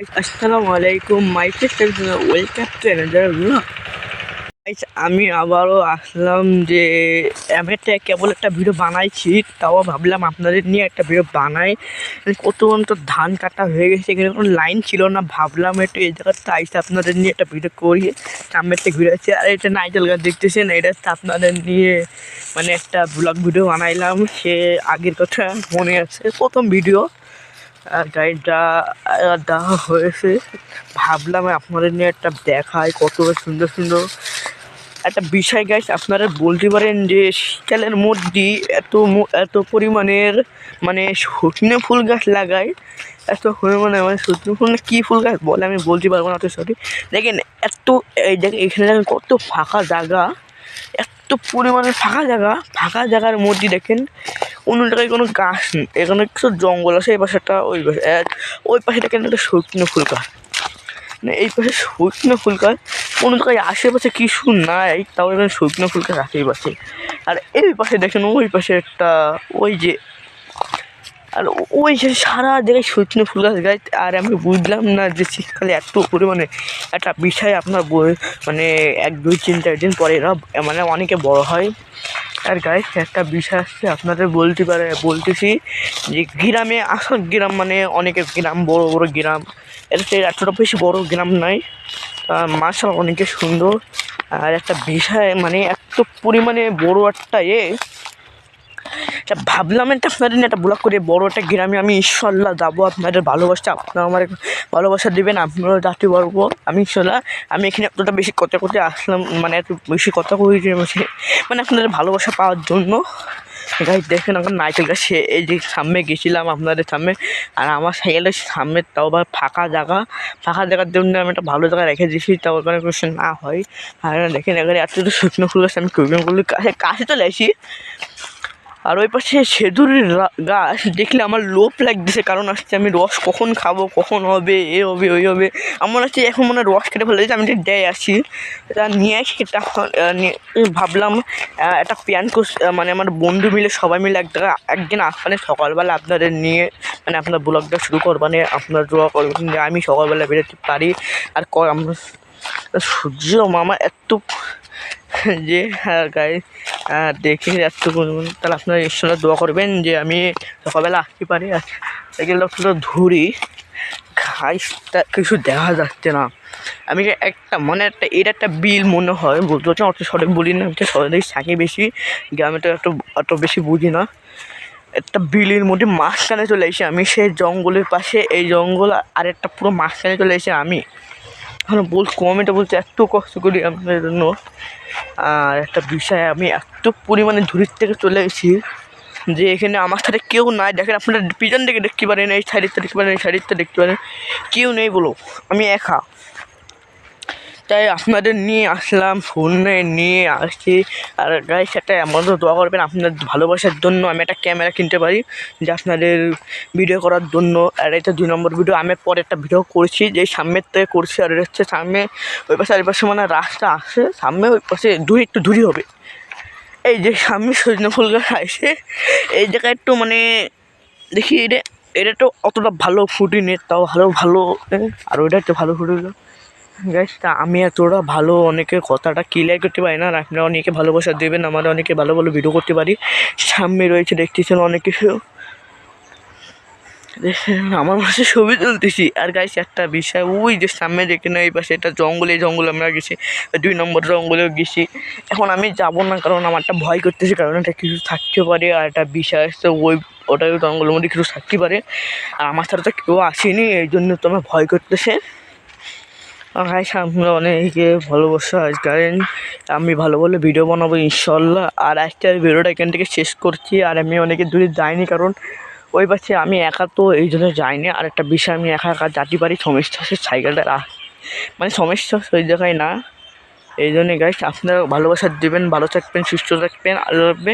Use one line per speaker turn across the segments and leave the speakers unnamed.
আসসালামু আলাইকুম my fest welcome to another video. আমি আবারও আসলাম যে আমি কেবল একটা ভিডিও বানাইছি, তাও ভাবলাম আপনাদের নিয়ে একটা ভিডিও বানাই। কত পর্যন্ত ধান কাটা হয়ে গেছে, এখানে কোনো লাইন ছিল না, ভাবলাম একটু এই জায়গাতে আইসে আপনাদের নিয়ে একটা ভিডিও করি। সামনে একটা ভিডিও আছে, আর এটা নাইটেল গাছ দেখতেছেন, এটা আপনাদের নিয়ে মানে একটা ব্লগ ভিডিও বানাইলাম। সে আগের কথা মনে আছে, প্রথম ভিডিও গাড়িটা দেওয়া হয়েছে। ভাবলাম আপনাদের নিয়ে একটা দেখায় কত সুন্দর সুন্দর একটা বিষয়। গাইস আপনারা বলতে পারেন যে শীতকালের মধ্যে এত পরিমাণের মানে সজনে ফুল গাছ লাগায়, এত পরিমাণে মানে সজনে ফুল না কী ফুল গাছ বলে আমি বলতে পারবো না তো সরি। দেখেন এত এই দেখেন এখানে দেখেন কত ফাঁকা জায়গা, এত পরিমাণে ফাঁকা জায়গার মধ্যে দেখেন কোনো জায়গায় কোনো গাছ নেই, এখানে কিছু জঙ্গল আছে। এই পাশেটা ওই পাশে দেখেন একটা সজনে ফুল গাছ, মানে এই পাশে সজনে ফুল গাছ, কোনো জায়গায় আশেপাশে কিছু নাই, তাও এখানে সজনে ফুল গাছ আশেপাশে। আর এই পাশে দেখেন ওই পাশে একটা ওই যে, আর ওই যে সারা জায়গায় সজনে ফুল গাছ গাছ। আর আমি বুঝলাম না যে শীতকালে এত পরিমাণে একটা বিষয় আপনার মানে 1-2-3-4 দিন পরে এরা মানে অনেকে বড় হয়। আর গাইস একটা বিষয় আসছে আপনাদের বলতেছি যে গ্রামে আসল গ্রাম মানে অনেকের গ্রাম বড় বড় গ্রাম, এটা এতটা বেশি বড় গ্রাম নয়, মাশাআল্লাহ অনেকে সুন্দর। আর একটা বিষয় মানে এত পরিমাণে বড় একটা ভাবলাম এটা আপনাদের নিয়ে একটা ব্লগ করে বড় একটা গ্রামে আমি ইনশাল্লাহ যাবো। আপনাদের ভালোবাসা, আপনারা আমার ভালোবাসা দেবেন, আপনারাও যাতে পারবো আমি ইনশাল্লাহ। আমি এখানে এতটা বেশি কথা আসলাম, মানে এত বেশি কথা কইতে মানে আপনাদের ভালোবাসা পাওয়ার জন্য। গাইস দেখেন এখন নাইটেল গাছে এই যে সামনে গেছিলাম আপনাদের সামনে, আর আমার সাইকেলের সামনে তাও আবার ফাঁকা জায়গার জন্য আমি একটা ভালো জায়গায় রেখে দিয়েছি, তাও ওখানে কিছু না হয়। আর দেখেন এখানে এত শুকনো ফুল গাছ আমি কাছে চলে আসি। আর ওই পাশে খেজুরের গাছ দেখলে আমার লোভ লাগতেছে, কারণ আসছে আমি রস কখন খাবো, কখন হবে, এ হবে ওই হবে। আমার হচ্ছে এখন মনে রস কেটে ফেলে দিয়েছে, আমি ঠিক দেয় আসি এটা নিয়ে আসি। এটা ভাবলাম একটা প্ল্যান মানে আমার বন্ধু মিলে সবাই মিলে একদিন আসবানে সকালবেলা আপনাদের নিয়ে মানে আপনার ব্লগটা শুরু করবানে, আপনার দোয়া করবেন যে আমি সকালবেলা বেরোতে পারি। আর আমরা সূর্য মামা এত যে গায়ে দেখে এত তাহলে আপনারা ঈশ্বর দোয়া করবেন যে আমি সকালবেলা আসতে পারি। আর এগুলো ধরি ঘাসটা কিছু দেখা যাচ্ছে না। আমি একটা মানে এটা একটা বিল মনে হয়, বলতে পারছি অত সঠিক বলি না, সঠিক থাকি বেশি গ্রামে তো অত বেশি বুঝি না। একটা বিলের মধ্যে মাঝখানে চলে এসে আমি সেই জঙ্গলের পাশে, এই জঙ্গল আর একটা পুরো মাঝখানে চলে এসে আমি এখন কমেন্টে বলছে এত কষ্ট করি আপনাদের জন্য। আর একটা বিষয় আমি এত পরিমাণে দূরের থেকে চলে এসেছি যে এখানে আমার সাথে কেউ নাই। দেখেন আপনারা পিছন থেকে দেখতে পারেন, এই সাইডটা দেখতে পারেন, এই সাইডটা দেখতে পারেন, কেউ নেই বলো, আমি একা। তাই আপনাদের নিয়ে আসলাম, ফোনে নিয়ে আসছি। আর গাইস একটা আমাদের দোয়া করবেন আপনাদের ভালোবাসার জন্য আমি একটা ক্যামেরা কিনতে পারি, যে আপনাদের ভিডিও করার জন্য। আর এটা 2 নম্বর ভিডিও, আমি পরে একটা ভিডিও করছি যে সামনের থেকে করছি। আর এটা হচ্ছে সামনে ওই পাশে আর পাশে মানে রাস্তা আসে সামনে, ওই পাশে একটু দূরই হবে। এই যে সামনে সজনে ফুল গাছ আসে, এই জায়গায় একটু মানে দেখি এটা তো অতটা ভালো ফুটিনি, তাও ভালো আর ওইটা একটু ভালো ফুটিল। গাইস তা আমি এতটা ভালো অনেকের কথাটা ক্লিয়ার করতে পারি না, আর আপনারা অনেকে ভালোবাসা দেবেন, আমরা অনেকে ভালো ভালো ভিডিও করতে পারি। সামনে রয়েছে দেখতেছেন অনেক কিছু, আমার মাঝে ছবি তুলতেছি। আর গাইস একটা বিষয় ওই যে সামনে দেখে না এই পাশে একটা জঙ্গল, এই জঙ্গলে আমরা গেছি, 2 নম্বর জঙ্গলেও গেছি। এখন আমি যাবো না, কারণ আমার একটা ভয় করতেছি, কারণ এটা কিছু থাকতে পারে। আর একটা বিষয় আসছে ওটাই জঙ্গলের মধ্যে কিছু থাকতে পারে, আর আমার সাথে তো কেউ আসেনি, এই জন্য তো আমার ভয় করতেছে। গাইস আমরা অনেকে ভালোবাসা কারণ আমি ভালো ভালো ভিডিও বানাবো ইনশাল্লাহ। আর আজকের ভিডিওটা এখান থেকে শেষ করছি। আর আমি অনেকে দূরে যাইনি, কারণ ওই পাশে আমি একা তো এই জন্য যাইনি। আর একটা বিষয় আমি একা যেতে পারি, সমস্যা আছে সাইকেলটা মানে সমস্যা ওই জায়গায় না, এই জন্যে গাইস আপনারা ভালোবাসা দেবেন, ভালো থাকবেন, সুস্থ থাকবেন, আল্লাহ রাখবে।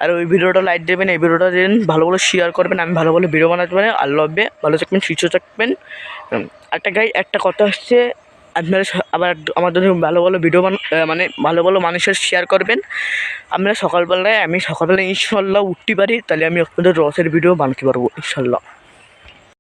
আর ওই ভিডিওটা লাইক দেবেন, এই ভিডিওটা দেবেন, ভালো ভালো শেয়ার করবেন, আমি ভালো ভালো ভিডিও বানাতে পারি, আল্লাহ রাখবে, ভালো থাকবেন, সুস্থ থাকবেন। একটা কথা হচ্ছে আপনারা আবার আমাদের ভালো ভালো ভিডিও মানে ভালো ভালো মানুষের শেয়ার করবেন। আপনারা সকালবেলায় ইনশাল্লাহ উঠতে পারি, তাহলে আমি আপনাদের রসের ভিডিও বানাতে পারবো ইনশাল্লাহ।